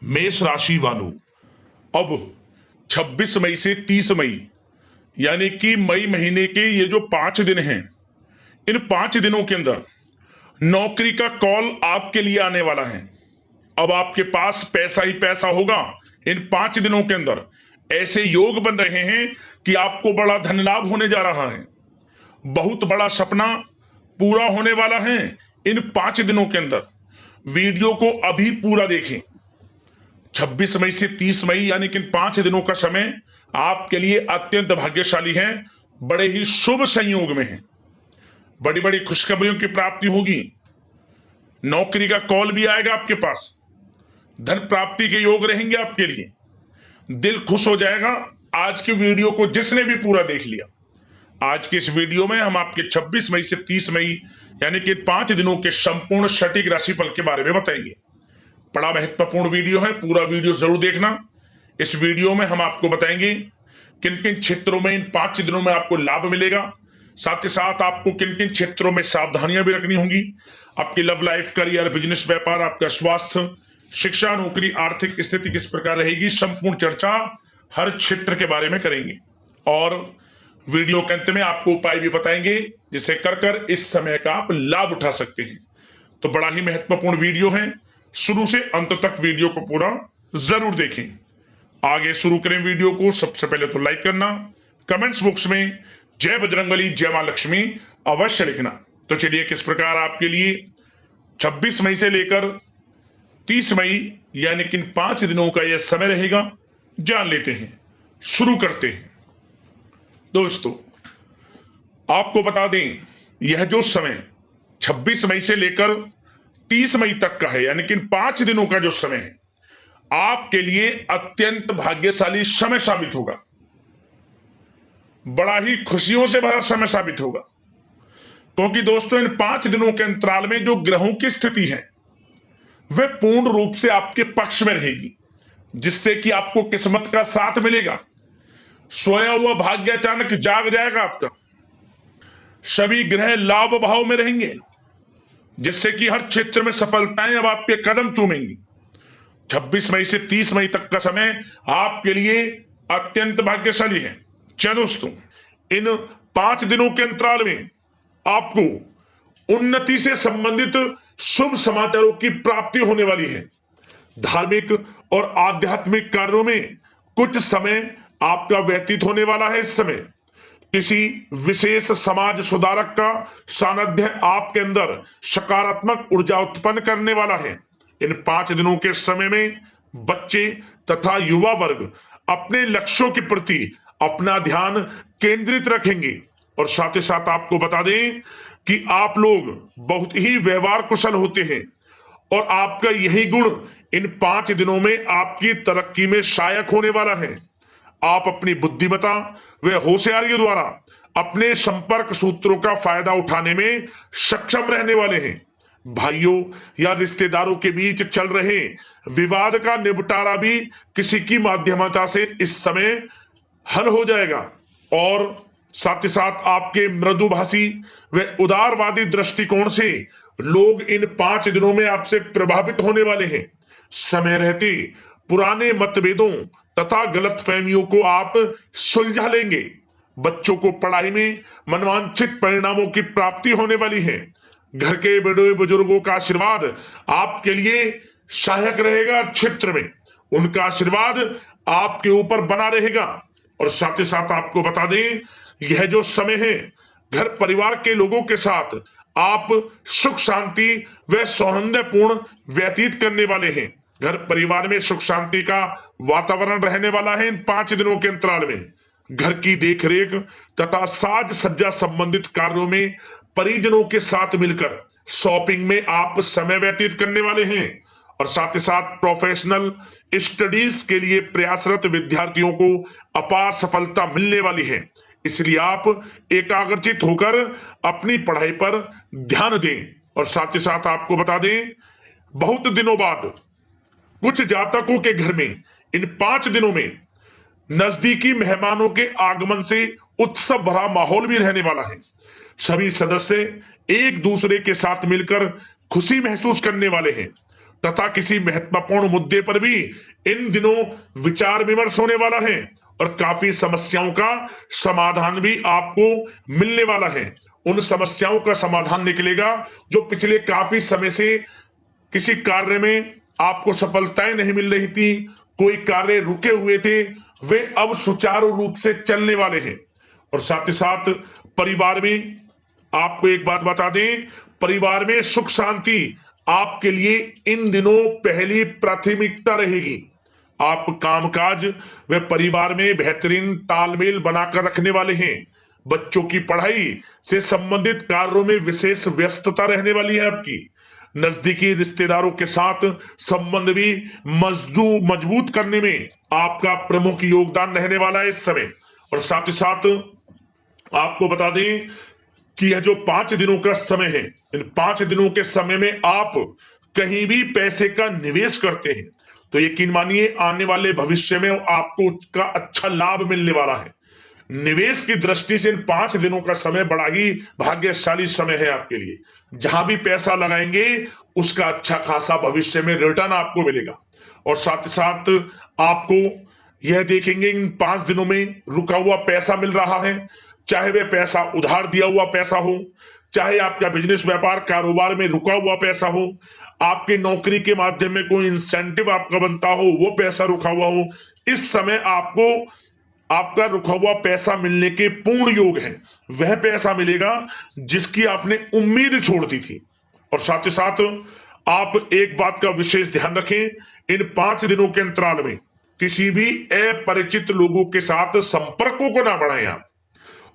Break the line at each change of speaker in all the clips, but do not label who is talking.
मेष राशि वालों, अब 26 मई से 30 मई यानी कि मई महीने के ये जो 5 दिन हैं, इन 5 दिनों के अंदर नौकरी का कॉल आपके लिए आने वाला है। अब आपके पास पैसा ही पैसा होगा। इन 5 दिनों के अंदर ऐसे योग बन रहे हैं कि आपको बड़ा धन लाभ होने जा रहा है। बहुत बड़ा सपना पूरा होने वाला है इन 5 दिनों के अंदर। वीडियो को अभी पूरा देखें। 26 मई से 30 मई यानी कि इन 5 दिनों का समय आपके लिए अत्यंत भाग्यशाली है, बड़े ही शुभ संयोग में है। बड़ी बड़ी खुशखबरियों की प्राप्ति होगी। नौकरी का कॉल भी आएगा आपके पास। धन प्राप्ति के योग रहेंगे आपके लिए। दिल खुश हो जाएगा। आज की वीडियो को जिसने भी पूरा देख लिया, आज के इस वीडियो में हम आपके 26 मई से 30 मई यानी कि 5 दिनों के संपूर्ण सटीक राशिफल के बारे में बताएंगे। बड़ा महत्वपूर्ण वीडियो है, पूरा वीडियो जरूर देखना। इस वीडियो में हम आपको बताएंगे किन किन क्षेत्रों में इन 5 दिनों में आपको लाभ मिलेगा, साथ ही साथ आपको किन किन क्षेत्रों में सावधानियां भी रखनी होंगी। आपकी लव लाइफ, करियर, बिजनेस, व्यापार, आपका स्वास्थ्य, शिक्षा, नौकरी, आर्थिक स्थिति किस प्रकार रहेगी, संपूर्ण चर्चा हर क्षेत्र के बारे में करेंगे। और वीडियो के अंत में आपको उपाय भी बताएंगे जिसे कर इस समय का आप लाभ उठा सकते हैं। तो बड़ा ही महत्वपूर्ण वीडियो है, शुरू से अंत तक वीडियो को पूरा जरूर देखें। आगे शुरू करें वीडियो को। सबसे पहले तो लाइक करना, कमेंट्स बॉक्स में जय बजरंगबली, जय मां लक्ष्मी अवश्य लिखना। तो चलिए किस प्रकार आपके लिए 26 मई से लेकर 30 मई यानी कि 5 दिनों का यह समय रहेगा, जान लेते हैं। शुरू करते हैं। दोस्तों, आपको बता दें, यह जो समय 26 मई से लेकर 30 मई तक का है यानी कि 5 दिनों का जो समय है, आपके लिए अत्यंत भाग्यशाली समय साबित होगा। बड़ा ही खुशियों से भरा समय साबित होगा, क्योंकि दोस्तों इन 5 दिनों के अंतराल में जो ग्रहों की स्थिति है वह पूर्ण रूप से आपके पक्ष में रहेगी, जिससे कि आपको किस्मत का साथ मिलेगा। सोया हुआ भाग्य अचानक जाग जाएगा आपका। सभी ग्रह लाभ भाव में रहेंगे, जिससे कि हर क्षेत्र में सफलताएं अब आपके कदम चूमेंगी। 26 मई से 30 मई तक का समय आपके लिए अत्यंत भाग्यशाली है। चलो दोस्तों, इन 5 दिनों के अंतराल में आपको उन्नति से संबंधित शुभ समाचारों की प्राप्ति होने वाली है। धार्मिक और आध्यात्मिक कार्यों में कुछ समय आपका व्यतीत होने वाला है। इस समय किसी विशेष समाज सुधारक का सानिध्य आपके अंदर सकारात्मक ऊर्जा उत्पन्न करने वाला है। इन 5 दिनों के समय में बच्चे तथा युवा वर्ग अपने लक्ष्यों के प्रति अपना ध्यान केंद्रित रखेंगे। और साथ ही साथ आपको बता दें कि आप लोग बहुत ही व्यवहार कुशल होते हैं और आपका यही गुण इन 5 दिनों में आपकी तरक्की में सहायक होने वाला है। आप अपनी बुद्धिमत्ता व होशियारी द्वारा अपने संपर्क सूत्रों का फायदा उठाने में सक्षम रहने वाले हैं। भाइयों या रिश्तेदारों के बीच चल रहे विवाद का निपटारा भी किसी की माध्यमता से इस समय हल हो जाएगा। और साथ ही साथ आपके मृदुभाषी व उदारवादी दृष्टिकोण से लोग इन 5 दिनों में आपसे प्रभावित होने वाले हैं। समय रहते पुराने मतभेदों तथा गलतफहमियों को आप सुलझा लेंगे। बच्चों को पढ़ाई में मनवांछित परिणामों की प्राप्ति होने वाली है। घर के बड़े बुजुर्गों का आशीर्वाद आपके लिए सहायक रहेगा। क्षेत्र में उनका आशीर्वाद आपके ऊपर बना रहेगा। और साथ ही साथ आपको बता दें, यह जो समय है घर परिवार के लोगों के साथ आप सुख शांति व सौहार्दपूर्ण व्यतीत करने वाले हैं। घर परिवार में सुख शांति का वातावरण रहने वाला है। इन 5 दिनों के अंतराल में घर की देखरेख तथा साज सज्जा संबंधित कार्यों में परिजनों के साथ मिलकर शॉपिंग में आप समय व्यतीत करने वाले हैं। और साथ ही साथ प्रोफेशनल स्टडीज के लिए प्रयासरत विद्यार्थियों को अपार सफलता मिलने वाली है। इसलिए आप एकाग्रचित होकर अपनी पढ़ाई पर ध्यान दें। और साथ ही साथ आपको बता दें, बहुत दिनों बाद कुछ जातकों के घर में इन 5 दिनों में नजदीकी मेहमानों के आगमन से उत्सव भरा माहौल भी रहने वाला है। सभी सदस्य एक दूसरे के साथ मिलकर खुशी महसूस करने वाले हैं। तथा किसी महत्वपूर्ण मुद्दे पर भी इन दिनों विचार विमर्श होने वाला है और काफी समस्याओं का समाधान भी आपको मिलने वाला है। उन समस्याओं का समाधान निकलेगा जो पिछले काफी समय से किसी कार्य में आपको सफलताएं नहीं मिल रही थी, कोई कार्य रुके हुए थे, वे अब सुचारू रूप से चलने वाले हैं। और साथ ही साथ परिवार में आपको एक बात बता दें, परिवार में सुख शांति आपके लिए इन दिनों पहली प्राथमिकता रहेगी। आप कामकाज व परिवार में बेहतरीन तालमेल बनाकर रखने वाले हैं। बच्चों की पढ़ाई से संबंधित कार्यों में विशेष व्यस्तता रहने वाली है आपकी। नजदीकी रिश्तेदारों के साथ संबंध भी मजबूत करने में आपका प्रमुख योगदान रहने वाला है इस समय। और साथ ही साथ आपको बता दें कि यह जो 5 दिनों का समय है, इन 5 दिनों के समय में आप कहीं भी पैसे का निवेश करते हैं तो यकीन मानिए आने वाले भविष्य में आपको उसका अच्छा लाभ मिलने वाला है। निवेश की दृष्टि से इन 5 दिनों का समय बड़ा ही भाग्यशाली समय है आपके लिए। जहां भी पैसा लगाएंगे उसका अच्छा खासा भविष्य में रिटर्न आपको मिलेगा। और साथ ही साथ आपको यह देखेंगे इन 5 दिनों में रुका हुआ पैसा मिल रहा है, चाहे वह पैसा उधार दिया हुआ पैसा हो, चाहे आपका बिजनेस व्यापार कारोबार में रुका हुआ पैसा हो, आपकी नौकरी के माध्यम में कोई इंसेंटिव आपका बनता हो, वो पैसा रुका हुआ हो, इस समय आपको आपका रुका हुआ पैसा मिलने के पूर्ण योग है। वह पैसा मिलेगा जिसकी आपने उम्मीद छोड़ दी थी। और साथ ही साथ आप एक बात का विशेष ध्यान रखें, इन 5 दिनों के अंतराल में किसी भी अपरिचित लोगों के साथ संपर्कों को ना बढ़ाएं आप,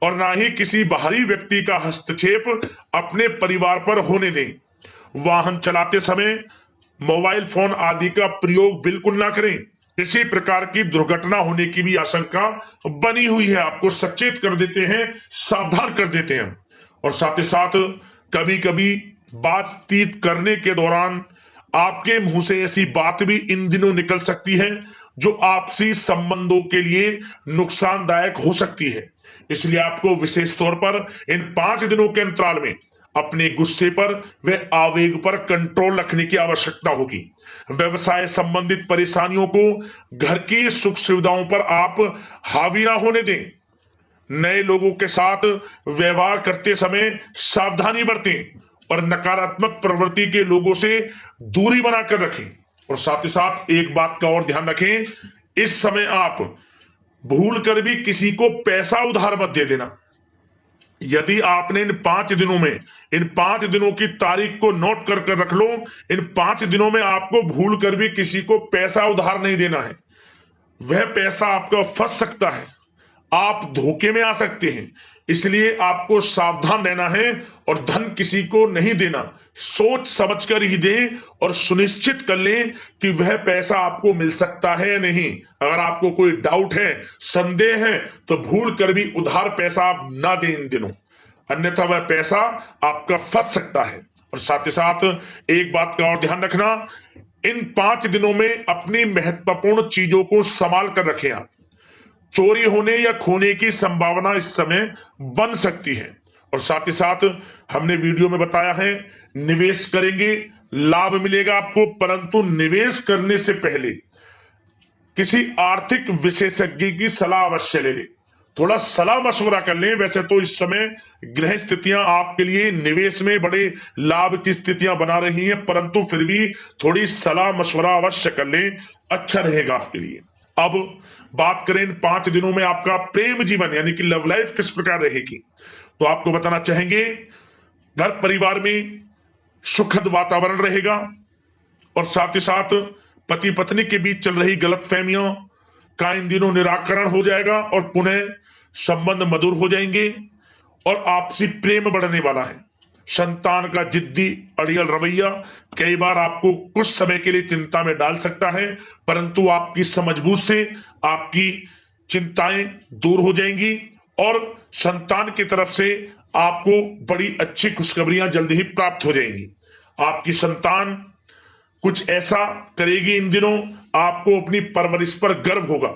और ना ही किसी बाहरी व्यक्ति का हस्तक्षेप अपने परिवार पर होने दें। वाहन चलाते समय मोबाइल फोन आदि का प्रयोग बिल्कुल ना करें। किसी प्रकार की दुर्घटना होने की भी आशंका बनी हुई है, आपको सचेत कर देते हैं, सावधान कर देते हैं। और साथ ही साथ कभी कभी बातचीत करने के दौरान आपके मुंह से ऐसी बात भी इन दिनों निकल सकती है जो आपसी संबंधों के लिए नुकसानदायक हो सकती है। इसलिए आपको विशेष तौर पर इन 5 दिनों के अंतराल में अपने गुस्से पर व आवेग पर कंट्रोल रखने की आवश्यकता होगी। व्यवसाय संबंधित परेशानियों को घर की सुख सुविधाओं पर आप हावी ना होने दें। नए लोगों के साथ व्यवहार करते समय सावधानी बरतें और नकारात्मक प्रवृत्ति के लोगों से दूरी बनाकर रखें। और साथ ही साथ एक बात का और ध्यान रखें, इस समय आप भूल कर भी किसी को पैसा उधार मत दे देना। यदि आपने इन 5 दिनों में इन 5 दिनों की तारीख को नोट कर रख लो, इन 5 दिनों में आपको भूल कर भी किसी को पैसा उधार नहीं देना है। वह पैसा आपका फंस सकता है, आप धोखे में आ सकते हैं। इसलिए आपको सावधान रहना है और धन किसी को नहीं देना। सोच समझ कर ही दें और सुनिश्चित कर लें कि वह पैसा आपको मिल सकता है या नहीं। अगर आपको कोई डाउट है, संदेह है, तो भूल कर भी उधार पैसा आप ना दें इन दिनों, अन्यथा वह पैसा आपका फंस सकता है। और साथ ही साथ एक बात का और ध्यान रखना, इन 5 दिनों में अपनी महत्वपूर्ण चीजों को संभाल कर रखें आप। चोरी होने या खोने की संभावना इस समय बन सकती है। और साथ ही साथ हमने वीडियो में बताया है, निवेश करेंगे लाभ मिलेगा आपको, परंतु निवेश करने से पहले किसी आर्थिक विशेषज्ञ की सलाह अवश्य ले लें, थोड़ा सलाह मशवरा कर लें। वैसे तो इस समय ग्रह स्थितियां आपके लिए निवेश में बड़े लाभ की स्थितियां बना रही हैं, परंतु फिर भी थोड़ी सलाह मशवरा अवश्य कर लें, अच्छा रहेगा आपके लिए। अब बात करें इन 5 दिनों में आपका प्रेम जीवन यानी कि लव लाइफ किस प्रकार रहेगी, तो आपको बताना चाहेंगे घर परिवार में सुखद वातावरण रहेगा। और साथ ही साथ पति पत्नी के बीच चल रही गलतफहमियों का इन दिनों निराकरण हो जाएगा और पुनः संबंध मधुर हो जाएंगे और आपसी प्रेम बढ़ने वाला है। संतान का जिद्दी अड़ियल रवैया कई बार आपको कुछ समय के लिए चिंता में डाल सकता है, परंतु आपकी समझबूझ से आपकी चिंताएं दूर हो जाएंगी और संतान की तरफ से आपको बड़ी अच्छी खुशखबरियां जल्दी ही प्राप्त हो जाएंगी। आपकी संतान कुछ ऐसा करेगी इन दिनों, आपको अपनी परवरिश पर गर्व होगा।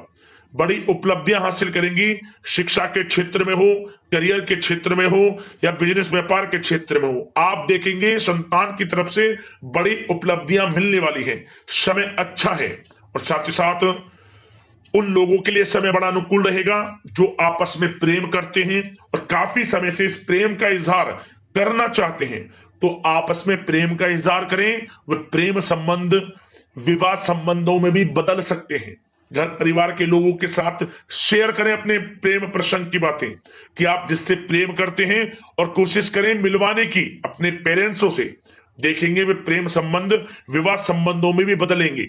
बड़ी उपलब्धियां हासिल करेंगी। शिक्षा के क्षेत्र में हो, करियर के क्षेत्र में हो या बिजनेस व्यापार के क्षेत्र में हो, आप देखेंगे संतान की तरफ से बड़ी उपलब्धियां मिलने वाली है। समय अच्छा है और साथ ही साथ उन लोगों के लिए समय बड़ा अनुकूल रहेगा जो आपस में प्रेम करते हैं और काफी समय से इस प्रेम का इजहार करना चाहते हैं। तो आपस में प्रेम का इजहार करें। वे प्रेम संबंध विवाह संबंधों में भी बदल सकते हैं। घर परिवार के लोगों के साथ शेयर करें अपने प्रेम प्रसंग की बातें कि आप जिससे प्रेम करते हैं और कोशिश करें मिलवाने की अपने पेरेंट्सों से। देखेंगे वे प्रेम संबंध विवाह संबंधों में भी बदलेंगे।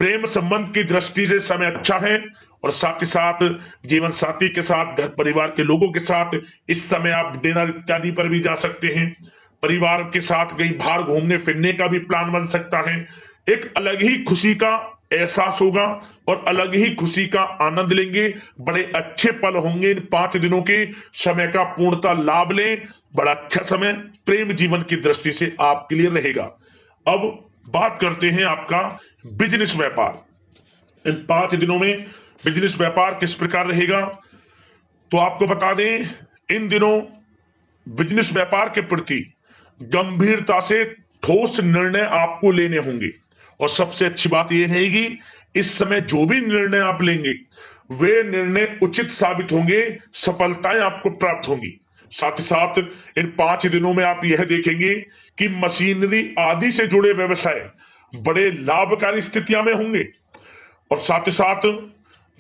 प्रेम संबंध की दृष्टि से समय अच्छा है और साथ ही साथ जीवन साथी के साथ, घर परिवार के लोगों के साथ इस समय आप डिनर इत्यादि पर भी जा सकते हैं। परिवार के साथ कहीं बाहर घूमने फिरने का भी प्लान बन सकता है। एक अलग ही खुशी का एहसास होगा और अलग ही खुशी का आनंद लेंगे। बड़े अच्छे पल होंगे। इन 5 दिनों के समय का पूर्णता लाभ लें। बड़ा अच्छा समय प्रेम जीवन की दृष्टि से आपके लिए रहेगा। अब बात करते हैं आपका बिजनेस व्यापार। इन 5 दिनों में बिजनेस व्यापार किस प्रकार रहेगा, तो आपको बता दें इन दिनों बिजनेस व्यापार के प्रति गंभीरता से ठोस निर्णय आपको लेने होंगे। और सबसे अच्छी बात यह रहेगी इस समय जो भी निर्णय आप लेंगे वे निर्णय उचित साबित होंगे, सफलताएं आपको प्राप्त होंगी। साथ ही साथ इन 5 दिनों में आप यह देखेंगे कि मशीनरी आदि से जुड़े व्यवसाय बड़े लाभकारी स्थितियां में होंगे। और साथ ही साथ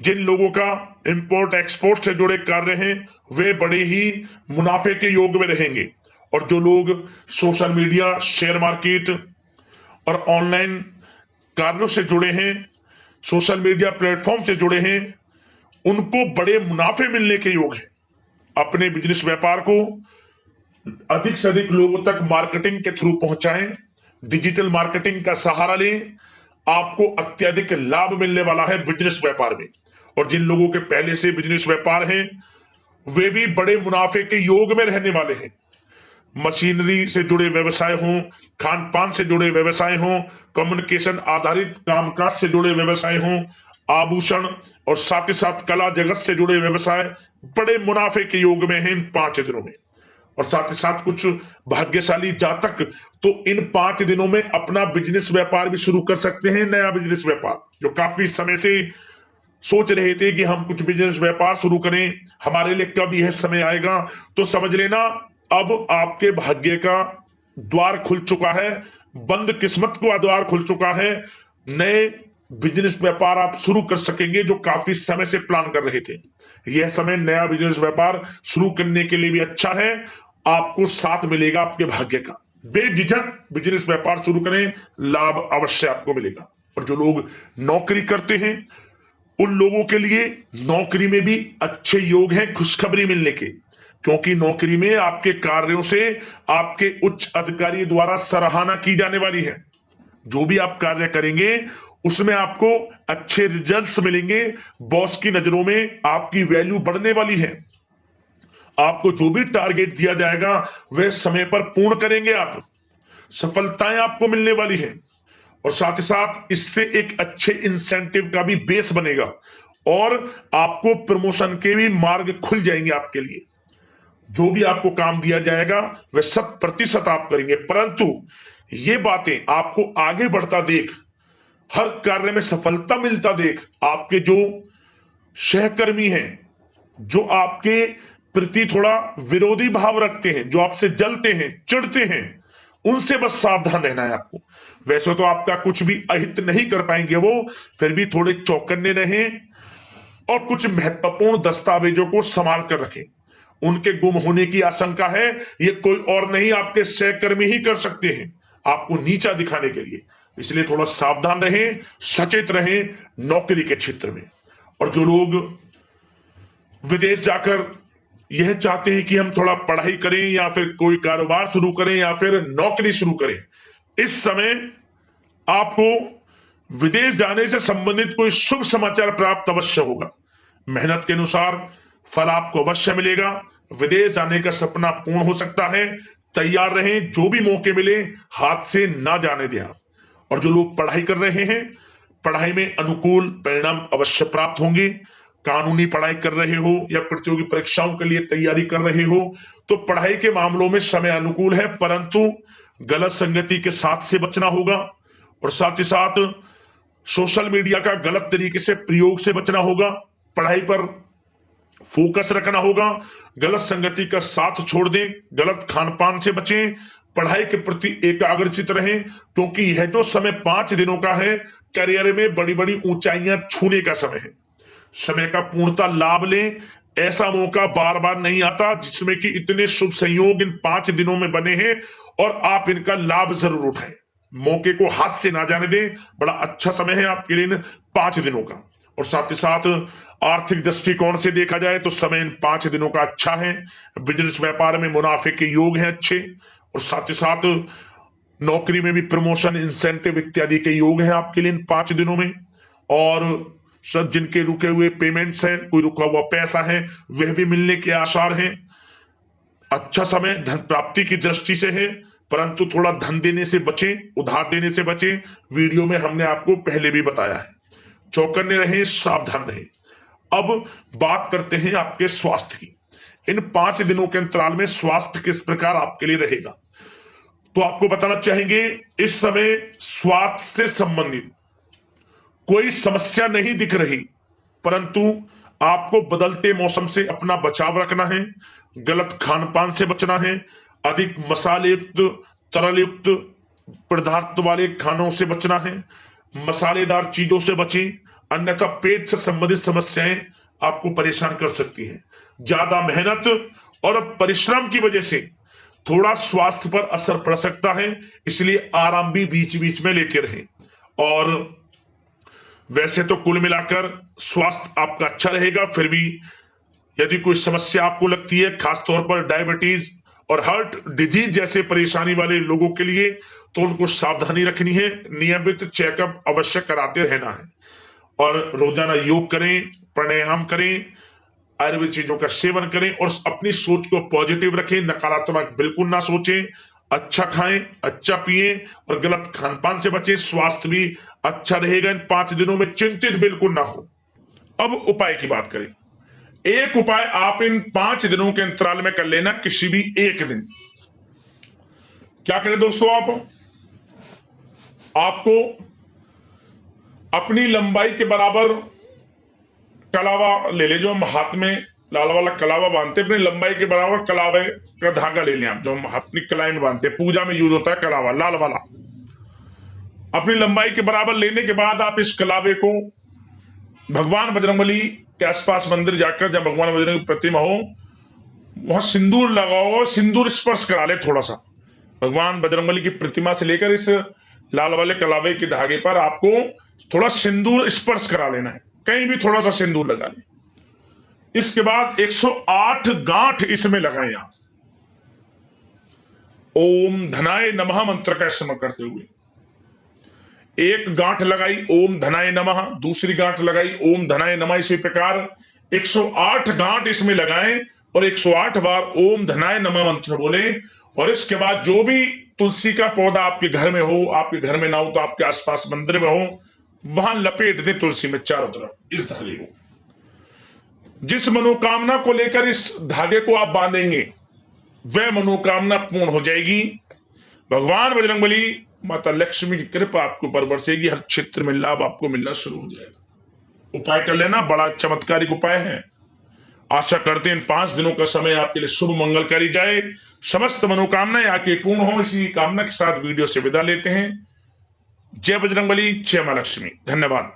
जिन लोगों का इंपोर्ट एक्सपोर्ट से जुड़े कार्य हैं वे बड़े ही मुनाफे के योग में रहेंगे। और जो लोग सोशल मीडिया, शेयर मार्केट और ऑनलाइन कार्यों से जुड़े हैं, सोशल मीडिया प्लेटफॉर्म से जुड़े हैं, उनको बड़े मुनाफे मिलने के योग हैं। अपने बिजनेस व्यापार को अधिक से अधिक लोगों तक मार्केटिंग के थ्रू पहुंचाएं, डिजिटल मार्केटिंग का सहारा लें। आपको अत्यधिक लाभ मिलने वाला है बिजनेस व्यापार में। और जिन लोगों के पहले से बिजनेस व्यापार है वे भी बड़े मुनाफे के योग में रहने वाले हैं। मशीनरी से जुड़े व्यवसाय हों, खान पान से जुड़े व्यवसाय हों, कम्युनिकेशन आधारित कामकाज से जुड़े व्यवसाय हों, आभूषण और साथ ही साथ कला जगत से जुड़े व्यवसाय बड़े मुनाफे के योग में हैं इन 5 दिनों में। और साथ ही साथ कुछ भाग्यशाली जातक तो इन 5 दिनों में अपना बिजनेस व्यापार भी शुरू कर सकते हैं। नया बिजनेस व्यापार जो काफी समय से सोच रहे थे कि हम कुछ बिजनेस व्यापार शुरू करें, हमारे लिए कब यह समय आएगा, तो समझ लेना अब आपके भाग्य का द्वार खुल चुका है। बंद किस्मत का द्वार खुल चुका है। नए बिजनेस व्यापार आप शुरू कर सकेंगे जो काफी समय से प्लान कर रहे थे। यह समय नया बिजनेस व्यापार शुरू करने के लिए भी अच्छा है। आपको साथ मिलेगा आपके भाग्य का। बेझिझक बिजनेस व्यापार शुरू करें, लाभ अवश्य आपको मिलेगा। और जो लोग नौकरी करते हैं उन लोगों के लिए नौकरी में भी अच्छे योग हैं खुशखबरी मिलने के, क्योंकि नौकरी में आपके कार्यों से आपके उच्च अधिकारी द्वारा सराहना की जाने वाली है। जो भी आप कार्य करेंगे उसमें आपको अच्छे रिजल्ट्स मिलेंगे। बॉस की नजरों में आपकी वैल्यू बढ़ने वाली है। आपको जो भी टारगेट दिया जाएगा वह समय पर पूर्ण करेंगे आप। सफलताएं आपको मिलने वाली है। और साथ ही साथ इससे एक अच्छे इंसेंटिव का भी बेस बनेगा और आपको प्रमोशन के भी मार्ग खुल जाएंगे आपके लिए। जो भी आपको काम दिया जाएगा वह 100% आप करेंगे। परंतु ये बातें आपको आगे बढ़ता देख, हर कार्य में सफलता मिलता देख, आपके जो सहकर्मी हैं, जो आपके प्रति थोड़ा विरोधी भाव रखते हैं, जो आपसे जलते हैं, चिढ़ते हैं, उनसे बस सावधान रहना है आपको। वैसे तो आपका कुछ भी अहित नहीं कर पाएंगे वो, फिर भी थोड़े चौकन्ने रहें और कुछ महत्वपूर्ण दस्तावेजों को संभाल कर रखें। उनके गुम होने की आशंका है, ये कोई और नहीं आपके सहकर्मी ही कर सकते हैं आपको नीचा दिखाने के लिए। इसलिए थोड़ा सावधान रहें, सचेत रहें नौकरी के क्षेत्र में। और जो लोग विदेश जाकर यह चाहते हैं कि हम थोड़ा पढ़ाई करें या फिर कोई कारोबार शुरू करें या फिर नौकरी शुरू करें, इस समय आपको विदेश जाने से संबंधित कोई शुभ समाचार प्राप्त अवश्य होगा। मेहनत के अनुसार फल आपको अवश्य मिलेगा। विदेश जाने का सपना पूर्ण हो सकता है। तैयार रहें, जो भी मौके मिले हाथ से ना जाने दें आप। और जो लोग पढ़ाई कर रहे हैं, पढ़ाई में अनुकूल परिणाम अवश्य प्राप्त होंगे। कानूनी पढ़ाई कर रहे हो या प्रतियोगी परीक्षाओं के लिए तैयारी कर रहे हो तो पढ़ाई के मामलों में समय अनुकूल है, परंतु गलत संगति के साथ से बचना होगा और साथ ही साथ सोशल मीडिया का गलत तरीके से प्रयोग से बचना होगा। पढ़ाई पर फोकस रखना होगा, गलत संगति का साथ छोड़ दें, गलत खान पान से बचें, पढ़ाई के प्रति एकाग्रचित रहें, क्योंकि यह जो समय 5 दिनों का है करियर में बड़ी बड़ी ऊंचाइयां छूने का समय है। समय का पूर्णता लाभ लें, ऐसा मौका बार बार नहीं आता जिसमें कि इतने शुभ संयोग इन 5 दिनों में बने हैं और आप इनका लाभ जरूर उठाएं। मौके को हाथ से ना जाने दें, बड़ा अच्छा समय है आपके लिए इन 5 दिनों का। और साथ ही साथ आर्थिक दृष्टिकोण से देखा जाए तो समय इन 5 दिनों का अच्छा है। बिजनेस व्यापार में मुनाफे के योग हैं अच्छे, और साथ ही साथ नौकरी में भी प्रमोशन, इंसेंटिव इत्यादि के योग हैं आपके लिए इन 5 दिनों में। और सब जिनके रुके हुए पेमेंट्स हैं, कोई रुका हुआ पैसा है, वह भी मिलने के आसार हैं। अच्छा समय धन प्राप्ति की दृष्टि से है, परंतु थोड़ा धन देने से बचें, उधार देने से बचें। वीडियो में हमने आपको पहले भी बताया है। चौकन्ने रहें, सावधान रहें। अब बात करते हैं आपके स्वास्थ्य की। इन 5 दिनों के अंतराल में स्वास्थ्य किस प्रकार आपके लिए रहेगा, तो आपको बताना चाहेंगे इस समय स्वास्थ्य से संबंधित कोई समस्या नहीं दिख रही, परंतु आपको बदलते मौसम से अपना बचाव रखना है, गलत खान पान से बचना है, अधिक मसाले युक्त, तरल युक्त पदार्थ वाले खानों से बचना है, मसालेदार चीजों से बचें, अन्यथा पेट से संबंधित समस्याएं आपको परेशान कर सकती हैं। ज्यादा मेहनत और परिश्रम की वजह से थोड़ा स्वास्थ्य पर असर पड़ सकता है, इसलिए आराम भी बीच बीच में लेते रहें। और वैसे तो कुल मिलाकर स्वास्थ्य आपका अच्छा रहेगा, फिर भी यदि कोई समस्या आपको लगती है, खासतौर पर डायबिटीज और हार्ट डिजीज जैसे परेशानी वाले लोगों के लिए, तो उनको सावधानी रखनी है, नियमित चेकअप अवश्य कराते रहना है और रोजाना योग करें, प्राणायाम करें, आयुर्वेद चीजों का सेवन करें और अपनी सोच को पॉजिटिव रखें, नकारात्मक बिल्कुल ना सोचें, अच्छा खाएं, अच्छा पिएं और गलत खान पान से बचें। स्वास्थ्य भी अच्छा रहेगा इन 5 दिनों में, चिंतित बिल्कुल ना हो। अब उपाय की बात करें। एक उपाय आप इन 5 दिनों के अंतराल में कर लेना, किसी भी एक दिन। क्या करें दोस्तों, आपको अपनी लंबाई के बराबर कलावा ले ले, जो हम हाथ में लाल वाला कलावा बांधते हैं, अपनी लंबाई के बराबर कलावे का धागा ले लें आप, जो हम अपनी कलाई में बांधते हैं, पूजा में यूज होता है कलावा लाल वाला। अपनी लंबाई के बराबर लेने के बाद आप इस कलावे को भगवान बजरंगबली के आसपास मंदिर जाकर, जब भगवान बजरंग की प्रतिमा हो वहां सिंदूर लगाओ, सिंदूर स्पर्श करा ले थोड़ा सा। भगवान बजरंगबली की प्रतिमा से लेकर इस लाल वाले कलावे के धागे पर आपको थोड़ा सिंदूर स्पर्श करा लेना है, कहीं भी थोड़ा सा सिंदूर लगा लें। इसके बाद 108 गांठ इसमें लगाएं आप, ओम धनाय नमः मंत्र का स्मरण करते हुए। एक गांठ लगाई ओम धनाय नमः, दूसरी गांठ लगाई ओम धनाय नमः, इसी प्रकार 108 गांठ इसमें लगाएं और 108 बार ओम धनाय नमः मंत्र बोले। और इसके बाद जो भी तुलसी का पौधा आपके घर में हो, आपके घर में ना हो तो आपके आसपास मंदिर में हो, वहां लपेट दें तुलसी में चारों तरफ इस धागे को। जिस मनोकामना को लेकर इस धागे को आप बांधेंगे वह मनोकामना पूर्ण हो जाएगी। भगवान बजरंगबली, माता लक्ष्मी की कृपा आपको पर बरसेगी, हर क्षेत्र में लाभ आपको मिलना शुरू हो जाएगा। उपाय कर लेना, बड़ा चमत्कारिक उपाय है। आशा करते हैं इन 5 दिनों का समय आपके लिए शुभ मंगलकारी जाए, समस्त मनोकामनाएं आके पूर्ण हो। इसी कामना के साथ वीडियो से विदा लेते हैं। जय बजरंगबली, जय मां लक्ष्मी। धन्यवाद।